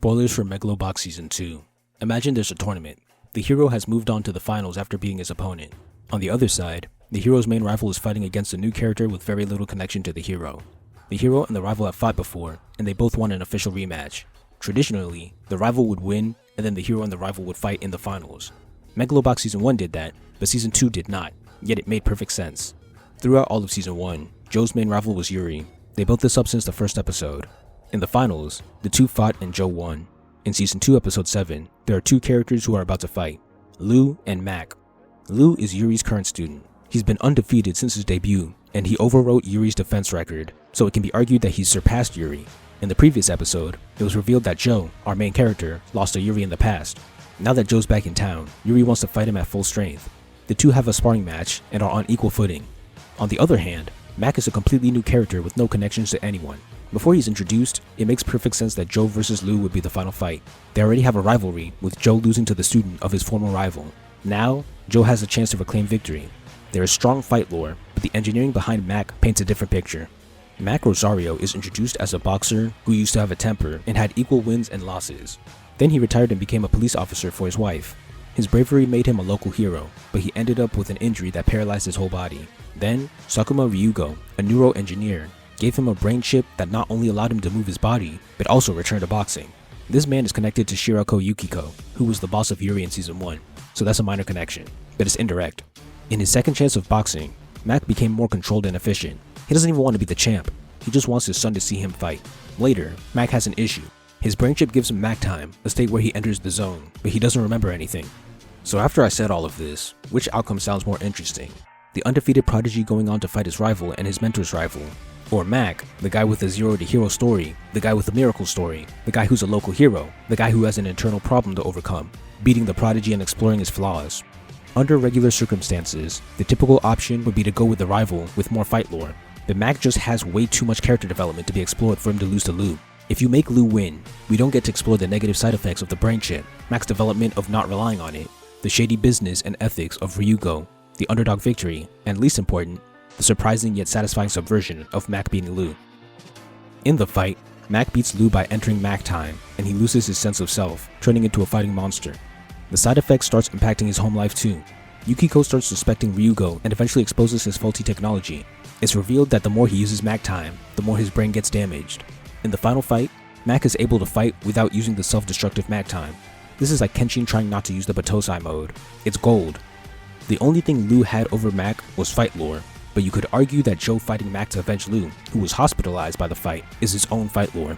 Spoilers for Megalobox Season 2. Imagine there's a tournament. The hero has moved on to the finals after beating his opponent. On the other side, the hero's main rival is fighting against a new character with very little connection to the hero. The hero and the rival have fought before, and they both want an official rematch. Traditionally, the rival would win, and then the hero and the rival would fight in the finals. Megalobox Season 1 did that, but Season 2 did not, yet it made perfect sense. Throughout all of Season 1, Joe's main rival was Yuri. They built this up since the first episode. In the finals, the two fought and Joe won. In Season 2 Episode 7, there are two characters who are about to fight, Lou and Mac. Lou is Yuri's current student. He's been undefeated since his debut, and he overwrote Yuri's defense record, so it can be argued that he's surpassed Yuri. In the previous episode, it was revealed that Joe, our main character, lost to Yuri in the past. Now that Joe's back in town, Yuri wants to fight him at full strength. The two have a sparring match and are on equal footing. On the other hand, Mac is a completely new character with no connections to anyone. Before he's introduced, it makes perfect sense that Joe versus Lou would be the final fight. They already have a rivalry, with Joe losing to the student of his former rival. Now, Joe has a chance to reclaim victory. There is strong fight lore, but the engineering behind Mac paints a different picture. Mac Rosario is introduced as a boxer who used to have a temper and had equal wins and losses. Then he retired and became a police officer for his wife. His bravery made him a local hero, but he ended up with an injury that paralyzed his whole body. Then, Sakuma Ryugo, a neuroengineer, gave him a brain chip that not only allowed him to move his body, but also return to boxing. This man is connected to Shirako Yukiko, who was the boss of Yuri in Season 1, so that's a minor connection, but it's indirect. In his second chance of boxing, Mac became more controlled and efficient. He doesn't even want to be the champ, he just wants his son to see him fight. Later, Mac has an issue. His brain chip gives him Mac time, a state where he enters the zone, but he doesn't remember anything. So after I said all of this, which outcome sounds more interesting? The undefeated prodigy going on to fight his rival and his mentor's rival? Or Mac, the guy with a zero to hero story, the guy with a miracle story, the guy who's a local hero, the guy who has an internal problem to overcome, beating the prodigy and exploring his flaws? Under regular circumstances, the typical option would be to go with the rival with more fight lore, but Mac just has way too much character development to be explored for him to lose to Lou. If you make Lou win, we don't get to explore the negative side effects of the brain chip, Mac's development of not relying on it, the shady business and ethics of Ryugo, the underdog victory, and least important, the surprising yet satisfying subversion of Mac beating Lou. In the fight, Mac beats Lou by entering Mac time, and he loses his sense of self, turning into a fighting monster. The side effect starts impacting his home life too. Yukiko starts suspecting Ryugo and eventually exposes his faulty technology. It's revealed that the more he uses Mac time, the more his brain gets damaged. In the final fight, Mac is able to fight without using the self-destructive Mac time. This is like Kenshin trying not to use the Batosai mode. It's gold. The only thing Lou had over Mac was fight lore, but you could argue that Joe fighting Mac to avenge Lou, who was hospitalized by the fight, is his own fight lore.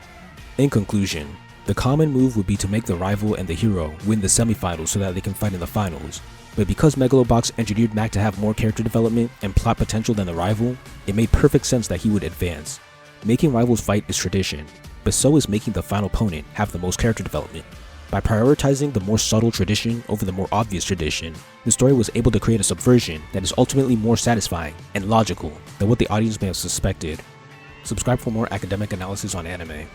In conclusion, the common move would be to make the rival and the hero win the semifinals so that they can fight in the finals. But because Megalobox engineered Mac to have more character development and plot potential than the rival, it made perfect sense that he would advance. Making rivals fight is tradition, but so is making the final opponent have the most character development. By prioritizing the more subtle tradition over the more obvious tradition, the story was able to create a subversion that is ultimately more satisfying and logical than what the audience may have suspected. Subscribe for more academic analysis on anime.